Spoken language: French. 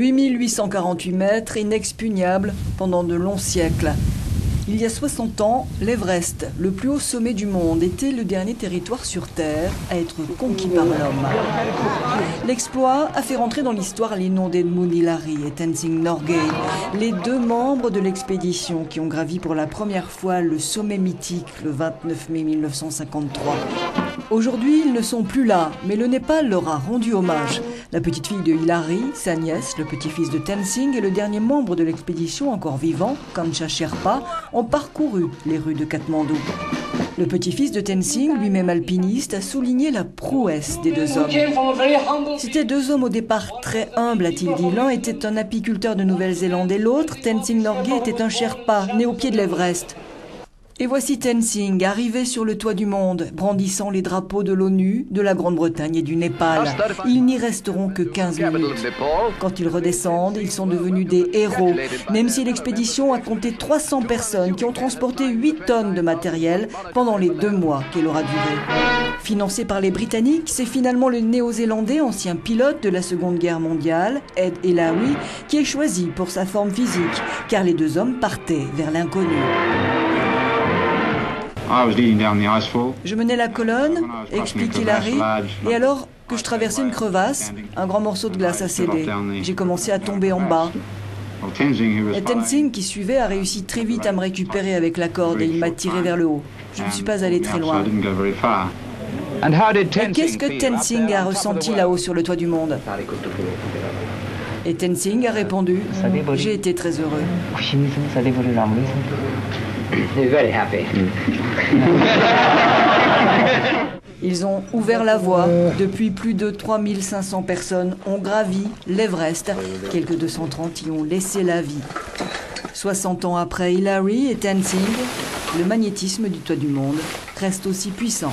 8848 mètres, inexpugnable pendant de longs siècles. Il y a 60 ans, l'Everest, le plus haut sommet du monde, était le dernier territoire sur Terre à être conquis par l'homme. L'exploit a fait rentrer dans l'histoire les noms d'Edmund Hillary et Tenzing Norgay, les deux membres de l'expédition qui ont gravi pour la première fois le sommet mythique le 29 mai 1953. Aujourd'hui, ils ne sont plus là, mais le Népal leur a rendu hommage. La petite fille de Hillary, sa nièce, le petit-fils de Tenzing et le dernier membre de l'expédition encore vivant, Kangcha Sherpa, ont parcouru les rues de Katmandou. Le petit-fils de Tenzing, lui-même alpiniste, a souligné la prouesse des deux hommes. C'étaient deux hommes au départ très humbles, a-t-il dit. L'un était un apiculteur de Nouvelle-Zélande et l'autre, Tenzing Norgay, était un Sherpa, né au pied de l'Everest. Et voici Tenzing, arrivé sur le toit du monde, brandissant les drapeaux de l'ONU, de la Grande-Bretagne et du Népal. Ils n'y resteront que 15 minutes. Quand ils redescendent, ils sont devenus des héros, même si l'expédition a compté 300 personnes qui ont transporté 8 tonnes de matériel pendant les 2 mois qu'elle aura duré. Financé par les Britanniques, c'est finalement le Néo-Zélandais, ancien pilote de la Seconde Guerre mondiale, Ed Hillary, qui est choisi pour sa forme physique, car les deux hommes partaient vers l'inconnu. Je menais la colonne, explique Hillary, et alors que je traversais une crevasse, un grand morceau de glace a cédé. J'ai commencé à tomber en bas. Et Tenzing, qui suivait, a réussi très vite à me récupérer avec la corde et il m'a tiré vers le haut. Je ne suis pas allé très loin. Et qu'est-ce que Tenzing a ressenti là-haut sur le toit du monde? Et Tenzing a répondu, « J'ai été très heureux. » Ils ont ouvert la voie. Depuis, plus de 3500 personnes ont gravi l'Everest. Quelques 230 y ont laissé la vie. 60 ans après Hillary et Tenzing, le magnétisme du toit du monde reste aussi puissant.